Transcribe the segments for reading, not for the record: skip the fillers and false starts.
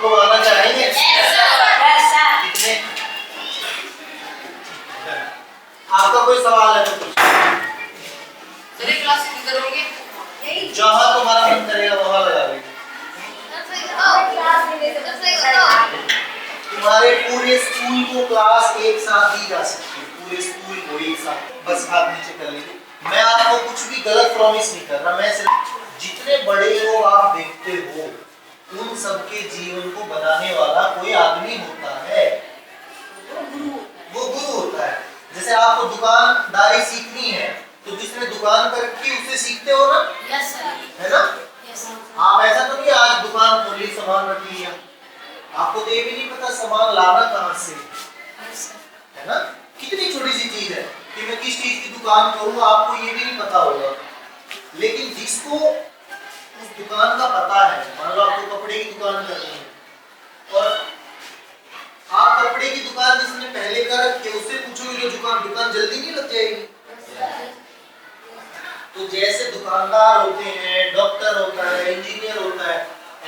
लोग आना चाहेंगे? कितने? आपका कोई सवाल है तो जहाँ तुम्हारा मन करेगा वहाँ लगा लेंगे। तुम्हारे पूरे स्कूल को क्लास एक साथ दी जा सकती है, पूरे स्कूल को एक साथ, बस हाथ नीचे कर लीजिए। मैं आपको कुछ भी गलत प्रॉमिस नहीं कर रहा, मैं सिर्फ जितने बड़े लोग आप देखते हो उन सबके जीवन को बनाने वाला कोई आदमी होता है, वो गुरु होता है। जैसे आपको दुकानदारी सीखनी है तो जिसने दुकान कर रखी उससे सीखते हो ना? Yes sir. है ना? Yes sir. आप ऐसा तो नहीं आज दुकान खोली सामान रख लिया, आपको तो ये भी नहीं पता सामान लाना कहाँ से, है ना? कितनी छोटी सी चीज है कि मैं किस चीज की दुकान करूँ, आपको ये भी नहीं पता होगा। लेकिन जिसको उस दुकान का पता है, मान लो आपको कपड़े की दुकान करनी है और आप कपड़े की दुकान जिसने पहले कर रखी है उससे पूछोगे जो दुकान जल्दी नहीं लग जाएगी। तो जैसे दुकानदार होते हैं, डॉक्टर होता है, इंजीनियर होता है,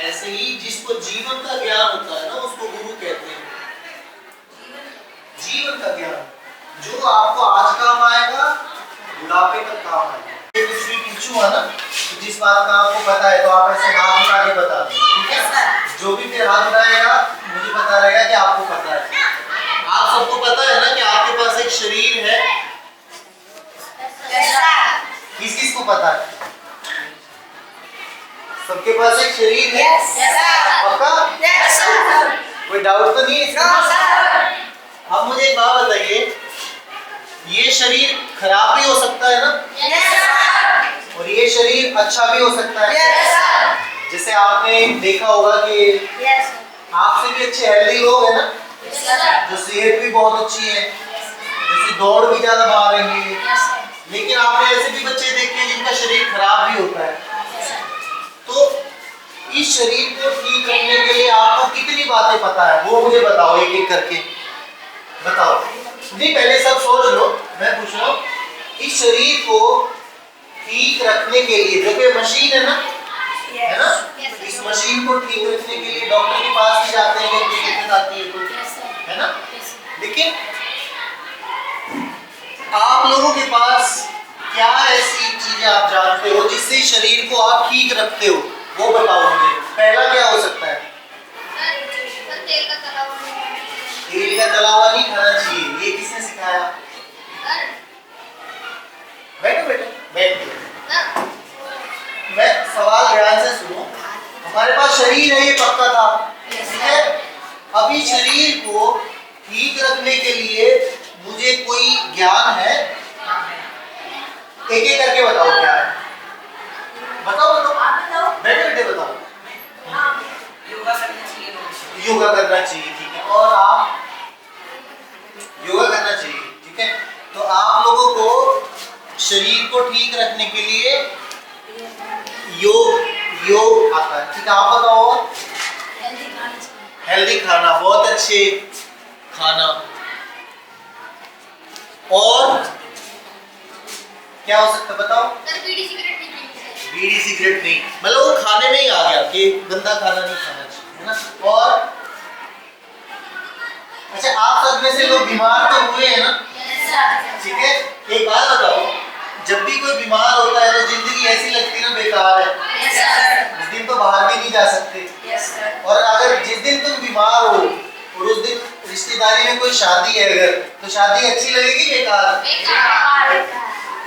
ऐसे ही जिसको जीवन का ज्ञान होता है ना उसको गुरु कहते हैं। जीवन का ज्ञान जो आपको आज काम आएगा बुढ़ापे तक काम आएगा। कुछ भी पूछूंगा ना तो जिस बात का आपको पता है तो आप ऐसे हाथ उठा के बता दें, ठीक है? जो भी फिर हाथ उठाएगा मुझे पता रहेगा कि आपको पता है। आप सबको पता है ना कि आपके पास एक शरीर है, किस किस को पता है? सबके पास एक शरीर है, पक्का? कोई डाउट तो नहीं है इसमें? अब मुझे एक बात बताइए, ये शरीर खराब भी हो सकता है ना? और ये शरीर अच्छा भी हो सकता है। जैसे आपने देखा होगा कि आपसे भी अच्छे हेल्दी लोग हैं ना, जो सेहत भी बहुत अच्छी है, जैसे दौड़ भी ज्यादा मार रही है, लेकिन आपने ऐसे भी बच्चे देखे हैं जिनका शरीर खराब भी होता है। तो इस शरीर को ठीक करने के लिए आपको कितनी बातें पता है वो मुझे बताओ, एक एक करके बताओ। नहीं पहले सब सोच लो, मैं पूछ रहा हूँ इस शरीर को ठीक रखने के लिए, जो कि मशीन है ना, है ना? इस मशीन को ठीक रखने के लिए डॉक्टर के पास भी जाते हैं जब दिक्कत आती है तो, है ना? लेकिन आप लोगों के पास क्या ऐसी चीजें आप जानते हो जिससे शरीर को आप ठीक रखते हो, वो बताओ मुझे। पहला क्या हो सकता है? तेल का तला हुआ नहीं खाना चाहिए, ये किसने सिखाया? बैठो बैठो बैठो, मैं सवाल ध्यान से सुनो। हमारे पास शरीर है, ये पक्का था, ठीक है? अभी शरीर को ठीक रखने के लिए मुझे कोई ज्ञान है? एक एक करके बताओ क्या है, बताओ बताओ, बैठे बैठे बताओ। योगा करना चाहिए, ठीक है? और आप योगा करना चाहिए, ठीक है? तो आप लोगों को शरीर को ठीक रखने के लिए योग आता है, ठीक है? आप बताओ। हेल्दी खाना, बहुत अच्छे खाना, और क्या हो सकता है बताओ? बीड़ी सिगरेट नहीं, मतलब वो खाने में ही आ गया कि गंदा खाना नहीं खाना चाहिए, है ना? और अच्छा, आप सब में से लोग बीमार तो हुए हैं ना, ठीक है? एक बात बताओ, जब भी कोई बीमार होता है तो जिंदगी ऐसी लगती है ना बेकार है, उस दिन तो बाहर भी नहीं जा सकते। और अगर जिस दिन तुम बीमार हो और उस दिन रिश्तेदारी में कोई शादी है अगर, तो शादी अच्छी लगेगी बेकार?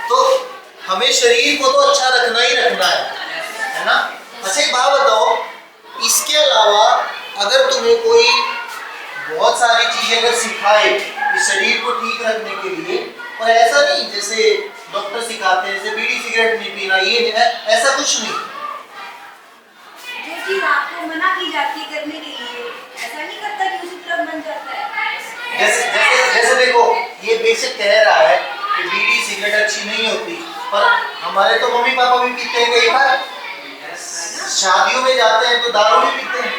तो हमें शरीर को तो अच्छा रखना ही रखना है ना? अच्छा एक बात बताओ, इसके अलावा अगर तुम्हें कोई बहुत सारी चीजें अगर सिखाए इस शरीर को ठीक रखने के लिए, और ऐसा नहीं जैसे डॉक्टर सिखाते हैं जैसे बीड़ी सिगरेट नहीं पीना, ये ऐसा कुछ नहीं, जो चीज आपको मना की जाती है करने के लिए, ऐसा नहीं करता कि उसी तरफ बन जाता है। जैसे देखो, ये बेशक कह रहा है कि बीड़ी सिगरेट अच्छी नहीं होती, पर हमारे तो मम्मी पापा भी पीते हैं, कई बार शादियों में जाते हैं तो दारू भी पीते हैं,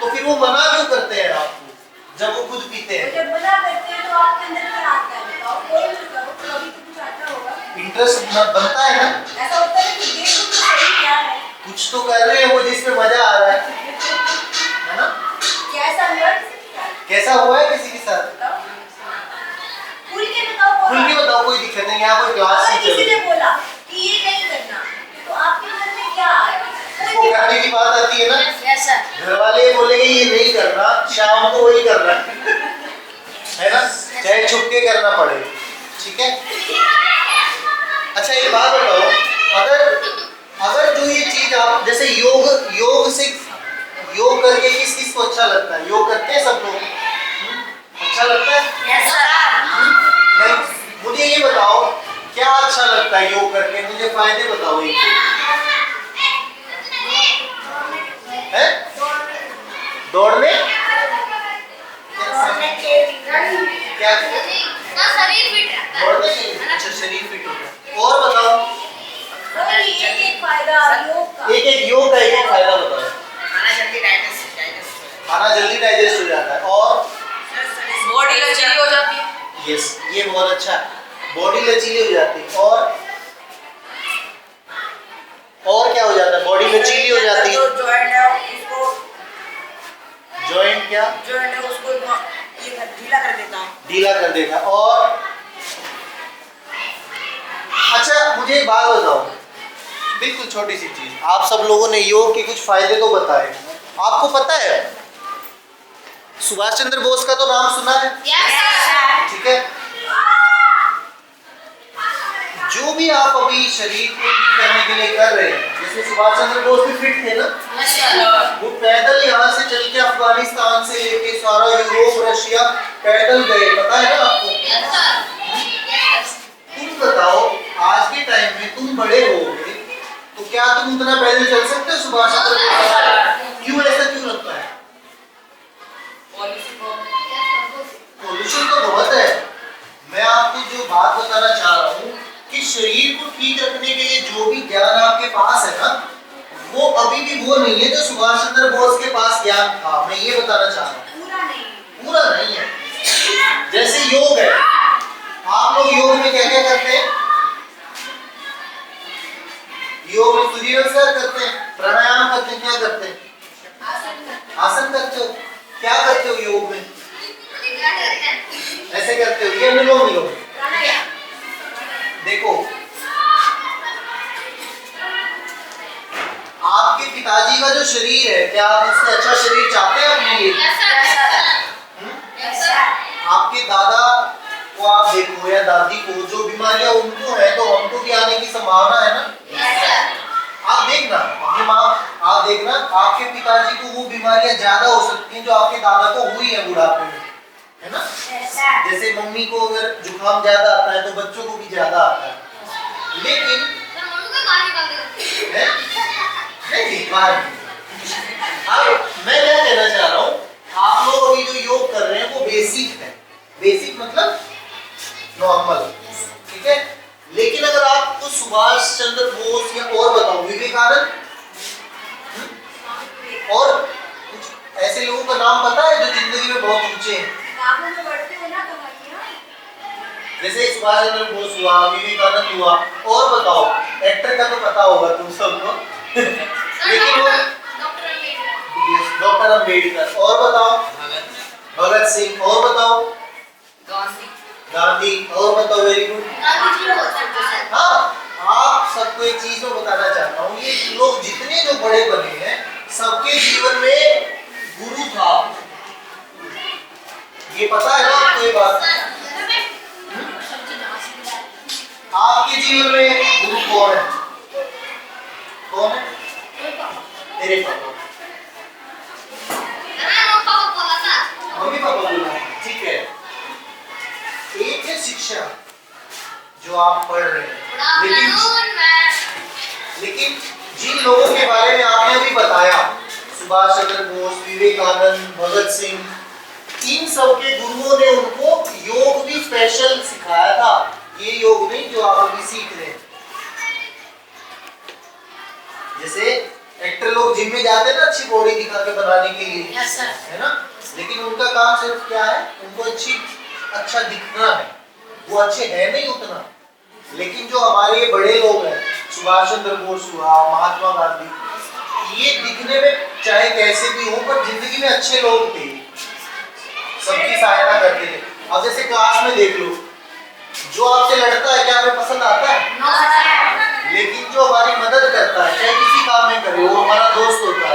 तो फिर वो मना क्यों करते हैं आपको जब वो खुद पीते हैं? जब मना करते हैं तो आपके अंदर क्या आता है बताओ? कोई भी करो, कभी तो कुछ आता होगा, इंटरेस्ट बनता है ना? ऐसा होता है कि देखो तो सही क्या है, कुछ तो कर रहे हैं वो जिसमें मजा आ रहा है ना? ऐसा हुआ है किसी के साथ? बताओ। खुल के बताओ। खुल के बताओ, कोई दिक्कत नहीं, यहाँ कोई क्लास अगर नहीं चल किसी रही। ने बोला कि ये नहीं करना, तो आपके मन में क्या आया? उसको करने की बात आती है ना, यस सर। घर वाले बोलेंगे ये नहीं करना, शाम को वही करना है ना, चाहे छुप के करना पड़े, ठीक है। अच्छा एक बात बताओ, अगर जो ये चीज आप जैसे योग से योग करके किस को अच्छा लगता है? योग करते हैं सब लोग? अच्छा लगता है? Yes sir. नहीं, मुझे ये बताओ क्या अच्छा लगता है योग करके, मुझे फायदे बताओ एक है? दौड़ने क्या? शरीर फिट रहता है। दौड़ने के लिए? अच्छा शरीर फिट होता है। और बताओ एक फायदा योग का। एक योग का एक फायदा बताओ। खाना जल्दी डाइजेस्ट खाना जल्दी डाइजेस्ट हो जाता है और बॉडी लचीली हो जाती है। यस ये बहुत अच्छा है, बॉडी लचीली हो जाती है और क्या हो जाता है? बॉडी लचीली हो जाती है। जो जॉइंट है उसको जॉइंट क्या? जॉइंट है उसको ये ढीला कर देता है। ढीला कर देगा। और अच्छा मुझे एक बात बताओ, बिल्कुल छोटी सी चीज, आप सब लोगों ने योग के कुछ फायदे तो बताए, आपको पता है सुभाष चंद्र बोस का तो नाम सुना है? ठीक है, जो भी आप अभी शरीर को ठीक करने के लिए कर रहे हैं, जैसे सुभाष चंद्र बोस भी फिट थे ना, वो पैदल यहाँ से चल के अफगानिस्तान से लेके सारा यूरोप रशिया पैदल गए, पता है ना आपको? तुम बताओ आज के टाइम में तुम बड़े होगे तो क्या तुम उतना पैदल चल सकते हो सुभाष चंद्र बोस? क्यों ऐसा क्यों लगता है? पॉल्यूशन तो बहुत है। मैं आपको जो बात बताना चाह रहा हूँ कि शरीर को ठीक रखने के लिए जो भी ज्ञान आपके पास है ना, वो अभी भी वो नहीं है जो सुभाष चंद्र बोस के पास ज्ञान था। मैं ये बताना चाह रहा हूँ, पूरा नहीं है। जैसे योग है, आप लोग योग में क्या क्या करते हैं? योग में सूर्य नमस्कार करते हैं, प्राणायाम करते हैं, क्या करते हैं? आसन करते हो। क्या करते हो योग में? ऐसे करते हो, ये अनुलोम विलोम। देखो आपके पिताजी का जो शरीर है, क्या आप उससे अच्छा शरीर चाहते हैं अपने लिए? आपके दादा को आप देखो या दादी को, जो बीमारियां उनको है तो हमको भी आने की संभावना है ना। आप देखना अपनी माँ, आप देखना आपके पिताजी को वो बीमारियां ज्यादा हो सकती हैं जो आपके दादा को हुई है बुढ़ापे में, है ना। जैसे मम्मी को अगर जुकाम ज्यादा आता है तो बच्चों को भी ज्यादा आता है। लेकिन नहीं बाहर अब मैं क्या कहना चाह रहा हूँ, आप लोग अभी जो योग कर रहे हैं वो बेसिक है। बेसिक मतलब नॉर्मल, ठीक है। लेकिन अगर आपको सुभाष चंद्र बोस या और बताओ विवेकानंद और कुछ ऐसे लोगों का नाम पता है जो जिंदगी में बहुत ऊंचे हैं? जैसे सुभाष चंद्र बोस हुआ, विवेकानंद हुआ, और बताओ एक्टर का तो पता होगा तुम सबको लेकिन वो डॉक्टर अम्बेडकर, और बताओ भगत सिंह, और बताओ गांधी, और बताओ वेरी गुड। हाँ, आप सबको एक चीज मैं बताना चाहता हूँ, ये लोग जितने जो बड़े बने हैं सबके जीवन में गुरु था। ये पता है ना आपको ये बात? आपके जीवन में गुरु कौन है? कौन है? तेरे पापा, मम्मी पापा बोला, ठीक है। एक है शिक्षा जो आप पढ़ रहे हैं, लेकिन जिन लोगों के बारे में आपने अभी बताया, सुभाष चंद्र बोस, विवेकानंद, भगत सिंह, इन सब के गुरुओं ने उनको योग भी स्पेशल सिखाया था। ये योग नहीं जो आप अभी सीख रहे हैं। जैसे एक्टर लोग जिम में जाते हैं ना अच्छी बॉडी दिखा के बनाने के लिए, है ना, लेकिन उनका काम सिर्फ क्या है? उनको अच्छा दिखना है, वो अच्छे है नहीं उतना। लेकिन जो हमारे ये बड़े लोग हैं, सुभाष चंद्र बोस हुआ, महात्मा गांधी, ये दिखने में चाहे कैसे भी हो पर जिंदगी में अच्छे लोग थे, सबकी सहायता करते थे। अब जैसे क्लास में देख लो, जो आपसे लड़ता है क्या हमें पसंद आता है? लेकिन जो हमारी मदद करता है चाहे किसी काम में करे, वो हमारा दोस्त होता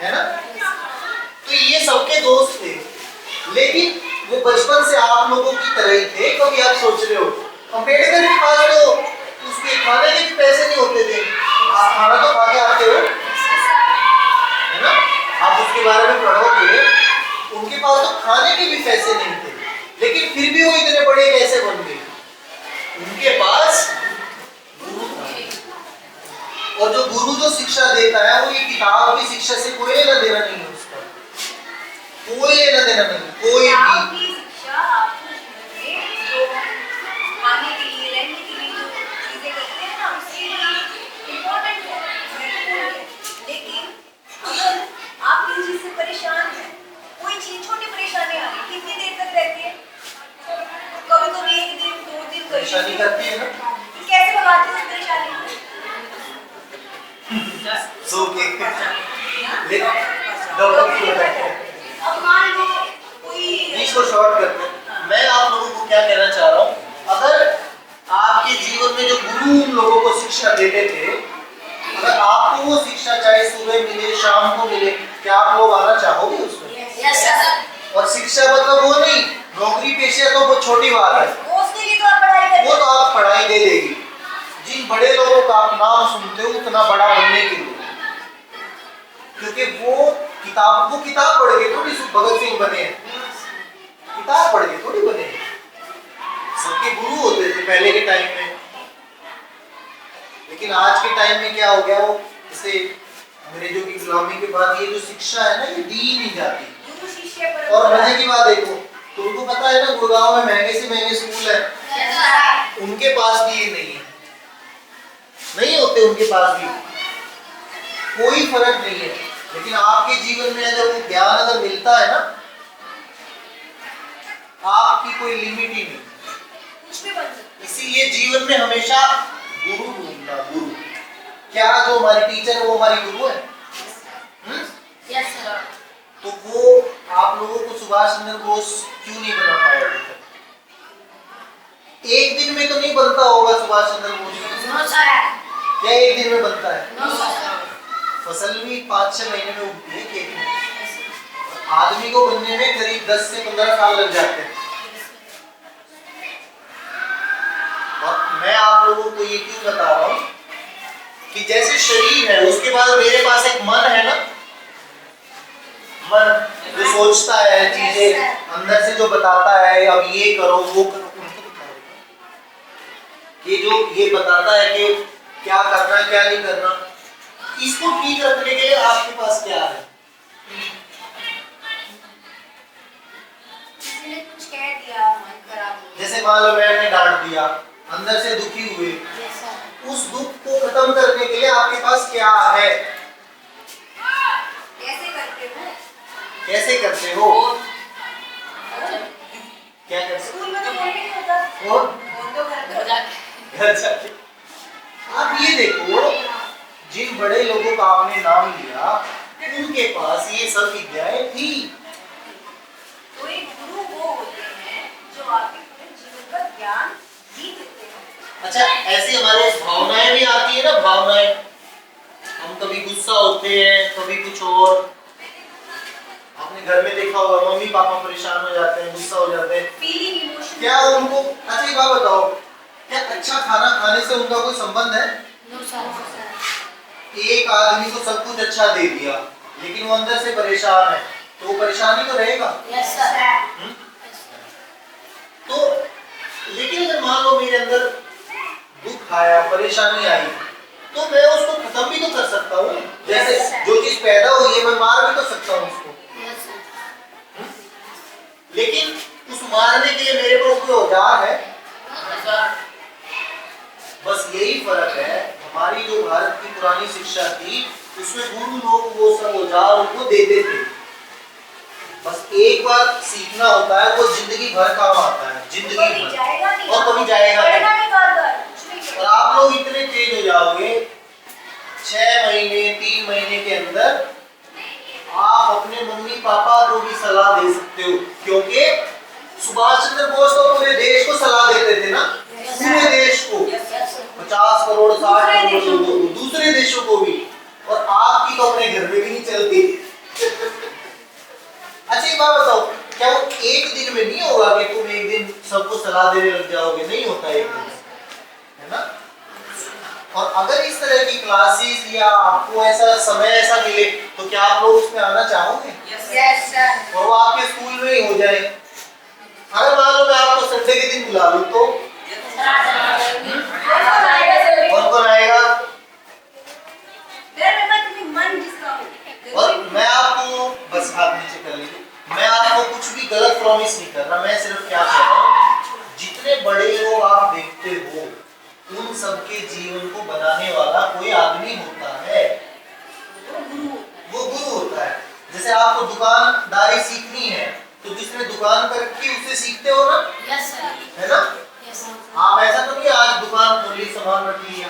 है ना? तो ये सबके दोस्त थे, लेकिन वो बचपन से आप लोगों की तरह ही थे। कभी आप सोच रहे हो अम्बेडकर के पास तो उसके खाने के भी पैसे नहीं होते थे, आप खाना तो खा के आते हो, है ना? आप उसके बारे में पढ़ोगे, उनके पास तो खाने के भी पैसे नहीं थे, लेकिन फिर भी वो इतने बड़े कैसे बन गए? उनके पास गुरु था, और जो गुरु जो शिक्षा देता है वो ये किताब की शिक्षा से कोई लेना देना नहीं है, उसका कोई लेना देना नहीं, कोई भी। शिक्षा आपको जीवन में जो खाने के लिए, रहने के लिए जो चीजें करते हैं ना, उसके लिए इम्पोर्टेंट है, महत्वपूर्ण है। लेकिन अगर आप किसी चीज से परेशान हैं, कोई चीज छोटी परेशानी आ रही, कितनी देर तक रहती है? कभी कभी 1 दिन 2 दिन परेशानी करती है ना, तो कैसे भगाते हो उस परेशानी को? सो के ले डॉक्टर की बताते हैं। अब मान लो कोई इसको शॉर्ट करते हैं। मैं आप लोगों को क्या कहना चाह रहा हूँ, अगर आपके जीवन में जो गुरु उन लोगों को शिक्षा देते थे, अगर आपको वो शिक्षा चाहे सुबह मिले शाम को मिले, क्या आप लोग आना चाहोगे उसमें? Yes sir. और शिक्षा मतलब वो नहीं नौकरी पेशे, तो वो छोटी बात है, उसके लिए तो आप पढ़ाई करते वो तो आप पढ़ाई दे देगी। जिन बड़े लोगों का आप नाम सुनते हो उतना बड़ा बनने के लिए, क्योंकि वो किताब पढ़ के थोड़ी भगत सिंह बने हैं, किताब पढ़ के थोड़ी बने हैं। सबके गुरु होते थे पहले के टाइम में, लेकिन आज के टाइम में क्या हो गया, वो जैसे अंग्रेजों की गुलामी के बाद ये जो शिक्षा है ना, ये दी नहीं जाती। गुरु शिष्य परंपरा। और मजे की बात देखो, तुमको पता है ना गुड़गांव में महंगे से महंगे स्कूल है, उनके पास भी ये नहीं है, नहीं होते उनके पास भी, कोई फर्क नहीं है। लेकिन आपके जीवन में अगर वो ज्ञान अगर मिलता है ना, आपकी कोई लिमिट ही नहीं, कुछ भी बन सकता है। इसीलिए जीवन में हमेशा गुरु ढूंढना। गुरु क्या, जो हमारी टीचर है वो हमारी गुरु है? Yes sir. तो वो आप लोगों को सुभाष चंद्र बोस क्यों नहीं बना पाया अभी तक? एक दिन में तो नहीं बनता होगा सुभाष चंद्र बोस? No sir. क्या एक दिन में बनता है? No sir. फसल भी 5-6 महीने में उगती है खेत में, आदमी को बनने में करीब 10 से 15 साल लग जाते हैं। और मैं आप लोगों को ये क्यों बता रहा हूँ कि जैसे शरीर है, उसके बाद मेरे पास एक मन है ना, मन जो सोचता है चीजें, अंदर से जो बताता है अब ये करो वो करो, ये जो ये बताता है कि क्या करना क्या नहीं करना, इसको ठीक रखने के लिए आपके पास क्या है? किसी ने कुछ कह दिया, मन खराब हो गया। जैसे मान लो मैंने डांट दिया, अंदर से दुखी हुए, यस सर। उस दुख को खत्म करने के लिए आपके पास क्या है? कैसे करते हो? कैसे करते हो? क्या करते स्कूल में तो फोन नहीं होता। हो? फोन तो घर पे हो जाके। घर जाके आप ये देखो, जिन बड़े लोगों का आपने नाम लिया, उनके पास ये सब विद्याएं थी। तो एक गुरु वो होते हैं जो आपके पूरे जीवन का ज्ञान भी देते हैं। अच्छा, ऐसे हमारे भावनाएं भी आती है ना, भावनाएं, हम कभी गुस्सा होते हैं, कभी कुछ और। आपने घर में देखा होगा, मम्मी पापा परेशान हो जाते हैं, गुस्सा हो जाते हैं, फीलिंग इमोशन। क्या उनको, अच्छा एक बात बताओ, क्या अच्छा खाना खाने से उनका कोई संबंध है? No sir. एक आदमी को सब कुछ अच्छा दे दिया, लेकिन वो अंदर से परेशान है, तो वो परेशानी तो रहेगा। Yes sir. तो लेकिन अगर मान लो मेरे अंदर दुख आया, परेशानी आई, तो मैं उसको खत्म भी तो कर सकता हूँ। जैसे जो चीज पैदा हुई है मैं मार भी तो सकता हूँ उसको, लेकिन उस मारने के लिए मेरे पास कोई औजार है? बस यही फर्क है। हमारी जो भारत की पुरानी शिक्षा थी, उसमें गुरु लोग वो सब औजार उनको देते थे। बस एक बार सीखना होता है, वो जिंदगी भर काम आता है, जिंदगी भर, और कभी जाएगा नहीं। और आप लोग इतने तेज हो जाओगे, 6 महीने 3 महीने के अंदर आप अपने मम्मी पापा को भी सलाह दे सकते हो, क्योंकि सुभाष चंद्र बोस तो पूरे देश को सलाह देते थे ना, पूरे देश को, 50 करोड़ 60 करोड़ लोगों को, दूसरे देशों को भी, और आपकी तो अपने घर में भी नहीं चलती। अच्छा एक बात बताओ, क्या वो एक दिन में नहीं होगा कि तुम एक दिन सबको सलाह देने लग जाओगे? नहीं होता एक दिन, है ना? और अगर इस तरह की क्लासेस या आपको ऐसा समय ऐसा मिले तो क्या आप लोग उसमें आना चाहोगे? Yes sir. और वो आपके स्कूल में ही हो जाए। अगर मान लो मैं आपको संडे के दिन बुला लूं तो कौन कौन आएगा? मन जिसका हो। और मैं आपको बस हाथ नीचे कर लीजिए, मैं आपको कुछ भी गलत प्रॉमिस नहीं कर रहा, मैं सिर्फ क्या कह रहा हूँ, जितने बड़े लोग आप देखते हो उन सबके जीवन को बनाने वाला कोई आदमी होता है, वो गुरु होता है। जैसे आपको दुकानदारी सीखनी है तो जिसने दुकान कर रखी उससे सीखते हो ना, यस सर, है ना? यस सर, आप ऐसा तो नहीं आज दुकान खोली सामान रख लिया,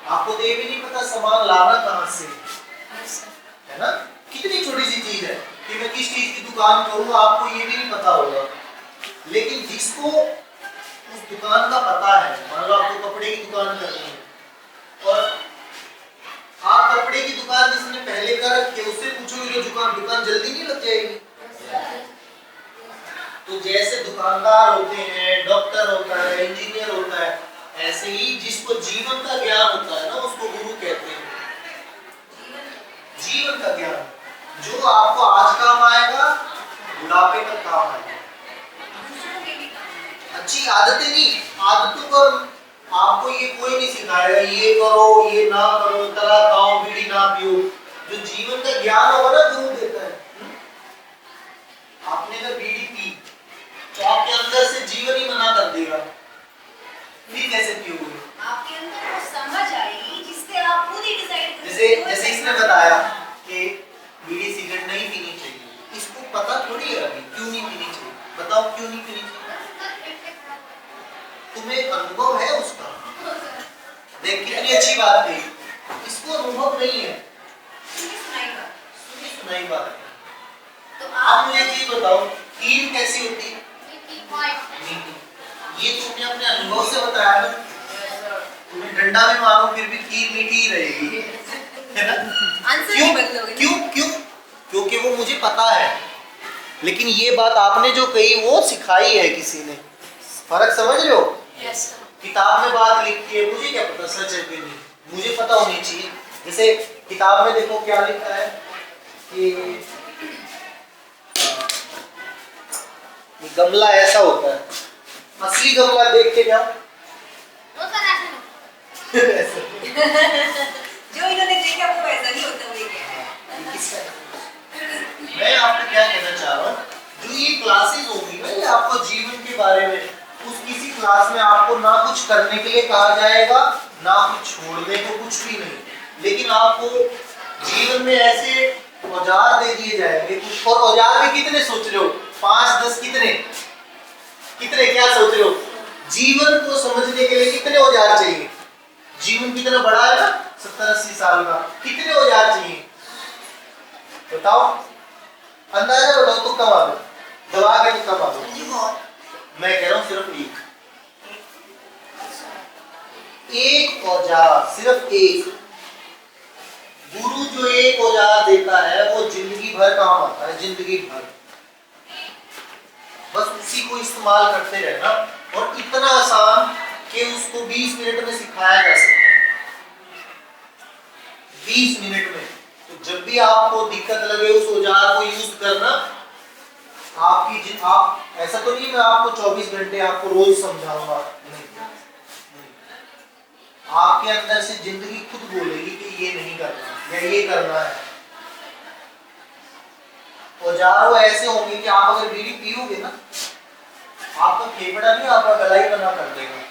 आपको तो ये भी नहीं पता सामान लाना कहाँ से, यस सर, है ना? कितनी छोटी सी चीज है कि मैं किस चीज की दुकान करूँ, आपको ये भी नहीं पता होगा। लेकिन जिसको उस दुकान का पता है, मान लो आपको कपड़े की दुकान करनी है और आप कपड़े की दुकान जिसने पहले कर रखी है उससे पूछोगे तो दुकान जल्दी नहीं लग जाएगी। तो जैसे दुकानदार होते हैं, डॉक्टर होता है, इंजीनियर होता है, ऐसे ही जिसको जीवन का ज्ञान होता है ना उसको गुरु कहते हैं। जीवन का ज्ञान जो आपको आज काम आएगा, बुढ़ापे तक काम आएगा। अच्छी आदतें नहीं, आदतों पर आपको ये कोई नहीं सिखाएगा, ये करो ये ना करो, तला खाओ बीड़ी ना पियो। जो जीवन का ज्ञान होगा ना गुरु देता है। आपने अगर बीड़ी पी तो आपके अंदर से जीवन ही मना कर देगा, फिर कैसे पियोगे? आपके अंदर वो समझ आएगी जिससे आप खुद ही डिसाइड कर जैसे इसने बताया कि बीड़ी सिगरेट नहीं पीनी चाहिए, इसको पता थोड़ी है अभी क्यों नहीं पीनी चाहिए, बताओ क्यों नहीं पीनी चाहिए? तुम्हें अनुभव है उसका? देख कितनी अच्छी बात थी, इसको अनुभव नहीं है, सुनी सुनाई बात है। तो आप मुझे ये बताओ खीर कैसी होती है? नहीं, ये तुमने अपने अनुभव से बताया ना, तुम्हें डंडा में मारो फिर भी खीर मीठी ही रहेगी, है ना? आंसर क्यों? नहीं बदलोगे। क्यों? क्योंकि वो मुझे पता है, लेकिन ये बात आपने जो कही वो सिखाई है किसी ने। फर्क समझ रहे हो? यस सर, किताब में बात लिखी है, मुझे क्या पता सच है कि नहीं, मुझे पता होनी चाहिए। जैसे किताब में देखो क्या लिखा है कि ये गमला ऐसा होता है, असली गमला देख के जाओ। ऐसा। जो इन्होंने देखा वो वैसा नहीं होता, वही क्या है। मैं आपको क्या कहना चाह रहा हूँ, जो ये क्लासेस होगी ना, ये आपको जीवन के बारे में, उस किसी क्लास में आपको ना कुछ करने के लिए कहा जाएगा, ना कुछ छोड़ने को, कुछ भी नहीं, लेकिन आपको जीवन में ऐसे औजार दे दिए जाएंगे। और औजार भी कितने सोच रहे हो? 5-10 कितने क्या सोच रहे हो? जीवन को समझने के लिए कितने औजार चाहिए? जीवन कितना बड़ा है ना, 70-80 साल का, कितने औजार चाहिए बताओ? अंदाजा बताओ, तुक्का मारो, दबा के तुक्का मारो। मैं कह रहा हूं सिर्फ एक औजार, सिर्फ एक। गुरु जो एक औजार देता है वो जिंदगी भर काम आता है, जिंदगी भर। बस उसी को इस्तेमाल करते रहना, और इतना आसान कि उसको 20 मिनट में सिखाया जा सकता है, 20 मिनट में। तो जब भी आपको दिक्कत लगे उस औजार को यूज करना। आप ऐसा तो नहीं मैं आपको 24 घंटे आपको रोज समझाऊंगा, नहीं। आपके अंदर से जिंदगी खुद बोलेगी कि ये नहीं करना या ये करना है। औजार वो ऐसे होंगे कि आप अगर बीड़ी पियोगे ना, आपका फेफड़ा नहीं आपका गला ही मना कर देगा।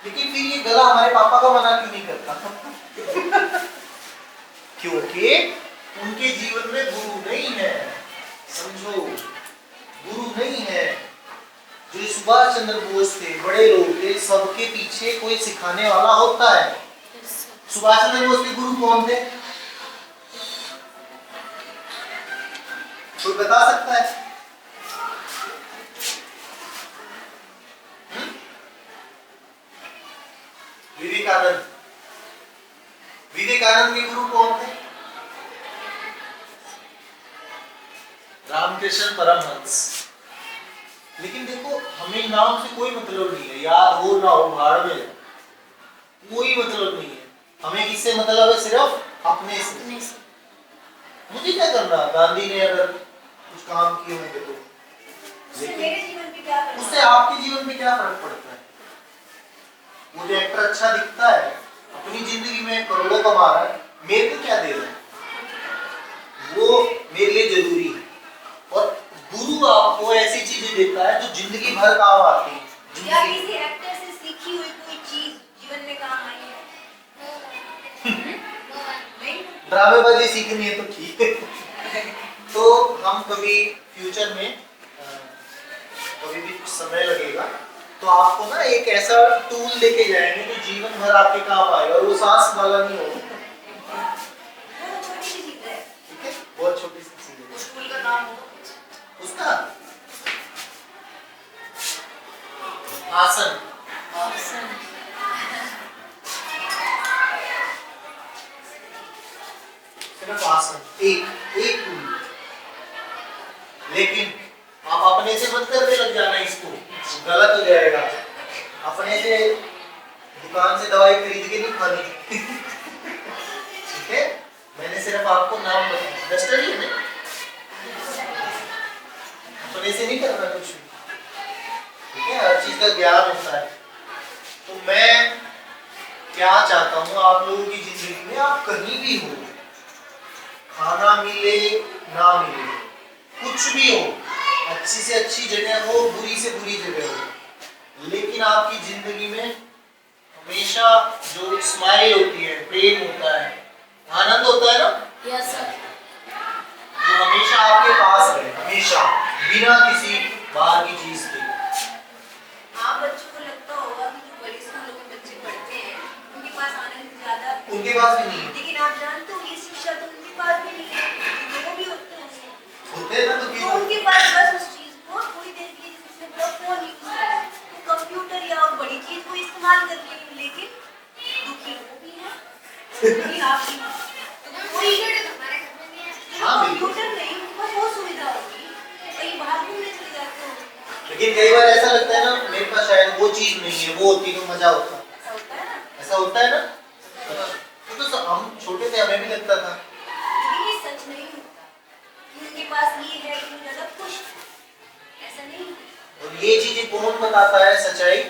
लेकिन फिर ये गला हमारे पापा का मना क्यों नहीं करता? क्योंकि उनके जीवन में गुरु नहीं है, समझो, गुरु नहीं है। जो सुभाष चंद्र बोस थे, बड़े लोग थे, सबके पीछे कोई सिखाने वाला होता है। सुभाष चंद्र बोस के गुरु कौन थे? कोई बता सकता है? विवेकानंद। विवेकानंद के गुरु कौन थे? रामकृष्ण परमहंस। लेकिन देखो, हमें नाम से कोई मतलब नहीं है, याद हो ना हो भाड़ में जाए, कोई मतलब नहीं है। हमें किससे मतलब है? सिर्फ अपने से। अपने से। मुझे क्या करना, गांधी ने अगर कुछ काम किए होंगे तो, उससे मेरे जीवन पे क्या करना? उससे आपके जीवन में क्या फर्क पड़ता है? मुझे एक्टर अच्छा दिखता है, अपनी जिंदगी में करोड़ों कमा रहा है, मेरे को क्या दे रहा है? वो मेरे लिए जरूरी है। और गुरु आपको ऐसी चीजें देता है जो जिंदगी भर काम आती है। या किसी एक्टर से सीखी हुई कोई चीज जीवन में काम आई है? नहीं। ड्रामेबाजी सीखनी है तो ठीक है। तो हम कभी फ्यूचर में कभी भी कुछ समय लगेगा तो आपको ना एक ऐसा टूल लेके जाएंगे जो जीवन भर आपके काम आएगा, और वो सांस वाला नहीं होगा। वो छोटी सी चीज है। ठीक है, बहुत छोटी सी चीज है। स्कूल का नाम हो उसका आसन। ऑप्शन। सिर्फ आसन, एक टूल। लेकिन आप अपने से मत करने लग जाना, इसको गलत हो जाएगा। अपने से दुकान से दवाई खरीद के नहीं खानी। ठीक है, मैंने सिर्फ आपको नाम बताया। डस्टर ही है ना? अपने से नहीं करना कुछ भी। ठीक है, हर चीज का ज्ञान होता है। तो मैं क्या चाहता हूँ, आप लोगों की जिंदगी में आप कहीं भी हो, खाना मिले ना मिले, कुछ भी हो, अच्छी से अच्छी जगह हो, बुरी से बुरी जगह हो, लेकिन आपकी जिंदगी में हमेशा जो स्माइल होती है, प्रेम होता है, आनंद होता है ना, यस सर। जो हमेशा आपके पास रहे, हमेशा, बिना किसी बाहर की चीज के। आप बच्चों को लगता होगा कि जो बड़े स्कूलों में बच्चे पढ़ते हैं उनके पास आनंद ज्यादा है। उनके पास भी नहीं है। लेकिन आप जानते हो ये शिक्षा तो उनके पास भी नहीं है, वो भी होते हैं उसमें। होते हैं ना, तो तो क्यों? उनके पास बस उस चीज को थोड़ी देर के लिए, जिससे बड़ा फोन यूज कर रहे हैं, तो कंप्यूटर या और बड़ी चीज को इस्तेमाल कर रहे हैं, लेकिन दुखी वो भी है, लेकिन आप भी। तो कोई हाँ, बिल्कुल। कंप्यूटर नहीं, उनको वो सुविधा होगी, कहीं बाहर घूमने चले जाते हो। लेकिन कई बार ऐसा लगता है ना, मेरे पास शायद वो चीज नहीं है, वो होती तो मजा होता। ऐसा होता है ना? ऐसा होता है ना? तो हम छोटे थे, हमें भी लगता था। लेकिन ये सच नहीं होता कि उनके पास ये है कि वो ज्यादा खुश है। ऐसा नहीं होता। और ये चीजें कौन बताता है सच्चाई?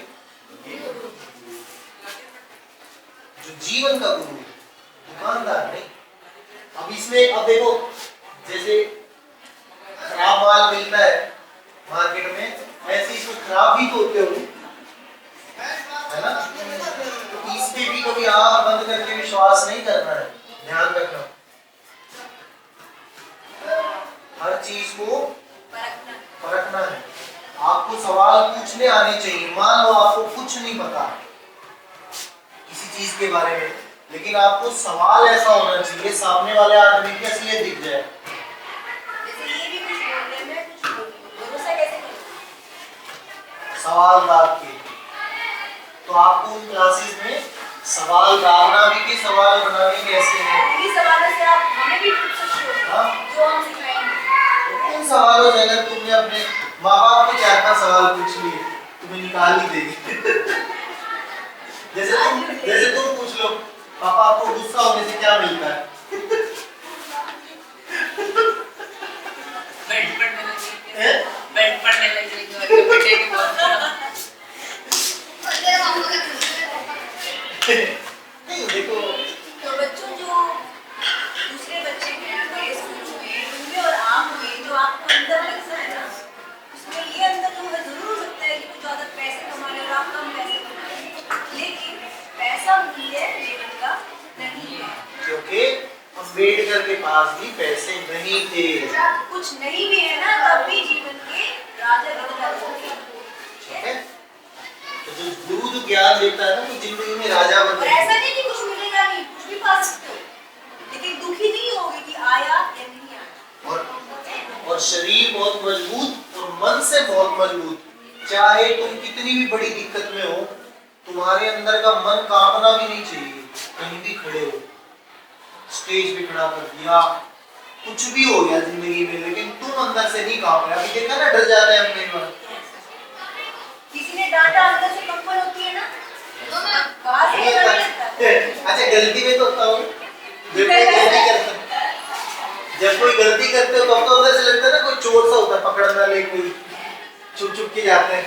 जो जीवन का गुरु है, दुकानदार नहीं। अब इसमें अब देखो, जैसे खराब माल मिलता है मार्केट में, ऐसे इसमें खराब भी तो होते होंगे, है ना? तो इस पे भी कभी आंख बंद करके विश्वास नहीं करना है, ध्यान रखना। हर चीज को परखना। परखना है। आपको सवाल पूछने आने चाहिए। मान लो आपको कुछ नहीं पता किसी चीज के बारे में, लेकिन आपको सवाल ऐसा होना चाहिए सामने वाले आदमी की असलियत दिख जाए। जैसे ये भी कुछ बोल रहे हैं, मैं कुछ बोल रही हूँ, भरोसा कैसे करूँ? सवाल डाल के। तो आपको उन क्लासेस में सवाल डालना भी कि सवाल बनाने कैसे हैं। इन्हीं सवालों से आप हमें भी पूछ सकते हो, हाँ? जो हम सिखाएंगे। उन सवालों से अगर तुमने अपने माँ बाप को 4-5 सवाल पूछ लिए, तुम्हें निकाल ही देंगे। जैसे तुम पूछ लो, पापा आपको गुस्सा होने से क्या मिलता है? बेड पढ़ने लगी हैं? बेड पढ़ने लगी बेटे के बहुत नहीं देखो, तो बच्चों जो दूसरे बच्चे हैं बड़े स्कूल में, उनमें और आप में जो आपको अंदर लगता है ना, उसमें ये अंदर जो है जरूर हो सकता है कि कुछ ज्यादा पैसे कमा रहे और आप कम पैसे कमा रहे हैं, लेकिन पैसा मूल्य जीवन का नहीं है। क्योंकि अम्बेडकर के पास भी पैसे नहीं थे। कुछ नहीं भी है ना, तब भी जीवन के राजा बनकर होंगे। ठीक है? तो जो गुरु जो ज्ञान देता है ना, तो जिंदगी में राजा और बनते ऐसा हैं। नहीं कि कुछ मिलेगा नहीं, कुछ भी पा सकते हो, लेकिन दुखी नहीं होगे कि आया या नहीं आया। और और शरीर बहुत मजबूत और मन से बहुत मजबूत। चाहे तुम कितनी भी बड़ी दिक्कत में हो, तुम्हारे अंदर का मन कांपना भी नहीं चाहिए। कहीं भी खड़े हो, स्टेज पे खड़ा कर दिया, कुछ भी हो गया जिंदगी में, लेकिन तुम अंदर से नहीं कांप रहे। अभी देखा ना, डर जाते हैं हम कई बार। किसी ने डांटा, अंदर से कंपन होती है ना, बाहर से डर लगता है। अच्छा, गलती में तो होता हो, जब कोई गलती करते हो, जब कोई गलती करते हो तब तो अंदर से लगता है ना कोई चोर सा होता है, पकड़ना ले कोई, छुप छुप के जाते हैं।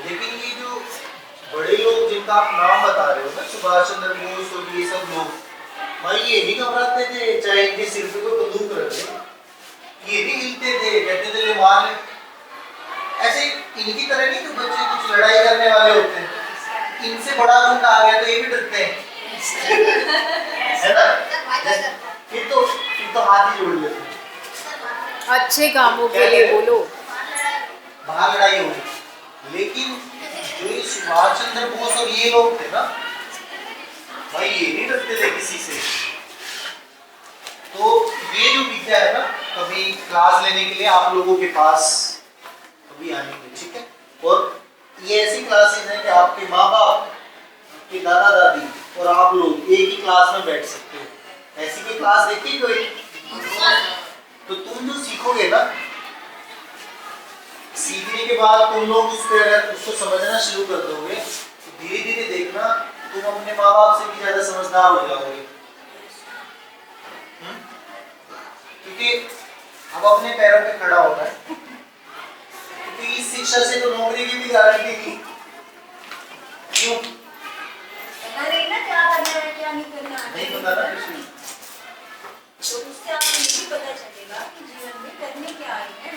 लेकिन ये जो बड़े लोग जिनका आप नाम बता रहे हो ना, सुभाष चंद्र बोस और ये सब लोग, भाई ये नहीं घबराते थे, चाहे इनके सिर पे कोई बंदूक रख दे, ये नहीं हिलते थे, कहते थे जो मार ले। ऐसे इनकी तरह नहीं, तो बच्चे कुछ लड़ाई करने वाले होते हैं, इनसे बड़ा गुंडा आ गया तो ये भी डरते हैं, है ना? फिर तो हाथ ही जोड़ लेते हैं। अच्छे कामों के लिए बोलो। बाहर लड़ाई हो गई, लेकिन जो ये सुभाष चंद्र बोस और ये लोग थे ना भाई, ये नहीं डरते थे किसी से। तो ये जो विद्या है ना, कभी क्लास लेने के लिए आप लोगों के पास कभी आएंगे, ठीक है? और ये ऐसी क्लासेस हैं कि आपके माँ बाप, आपके दादा दादी और आप लोग एक ही क्लास में बैठ सकते हो। ऐसी कोई क्लास देखी कोई? तो तुम जो सीखोगे ना, सीखने के बाद तुम लोग उस पर अगर उसको समझना शुरू कर दोगे तो धीरे धीरे देखना तुम अपने माँ बाप से भी ज्यादा समझदार हो जाओगे। क्योंकि अब अपने पैरों पे खड़ा होना है, क्योंकि इस शिक्षा से तो नौकरी की भी गारंटी थी। क्यों पता नहीं ना क्या करना है, क्या नहीं करना है, नहीं पता ना कुछ भी। तो उससे आपको ये भी पता चलेगा कि जीवन में करने क्या आए हैं।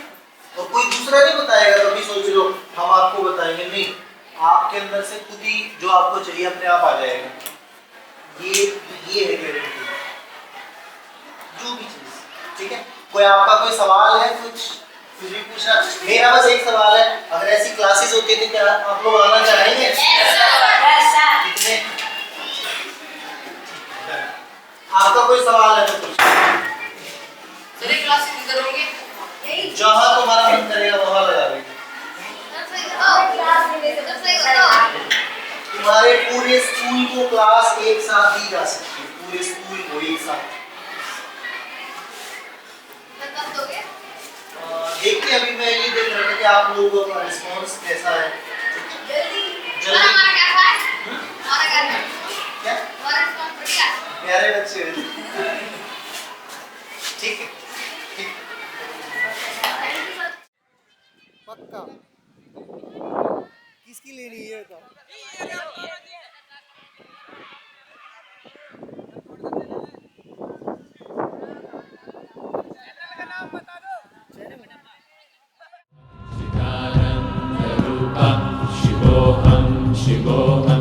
और कोई दूसरा नहीं बताएगा, कभी सोच लो हम आपको बताएंगे, नहीं, आपके अंदर से खुद ही जो आपको चाहिए अपने आप आ जाएगा। ये है गारंटी, जो भी चीज, ठीक है? कोई आपका कोई सवाल है, कुछ भी पूछना? मेरा बस एक सवाल है, अगर ऐसी क्लासेस होती थी क्या आप लोग आना चाहेंगे? कितने? आपका कोई सवाल है तो पूछो। सर क्लासेस किधर होंगे? जहाँ तुम्हारा मन करेगा वहाँ लगा देंगे। तुम्हारे पूरे स्कूल को क्लास एक साथ दी जा सकती है, पूरे स्कूल को एक साथ। देखते हैं, अभी मैं ये देख रहा था कि आप लोगों का रिस्पॉन्स कैसा है। जल्दी क्या प्यारे बच्चे, ठीक है, ठीक पक्का। किसकी लेनी है तो? शिवोऽहं शिवोऽहम्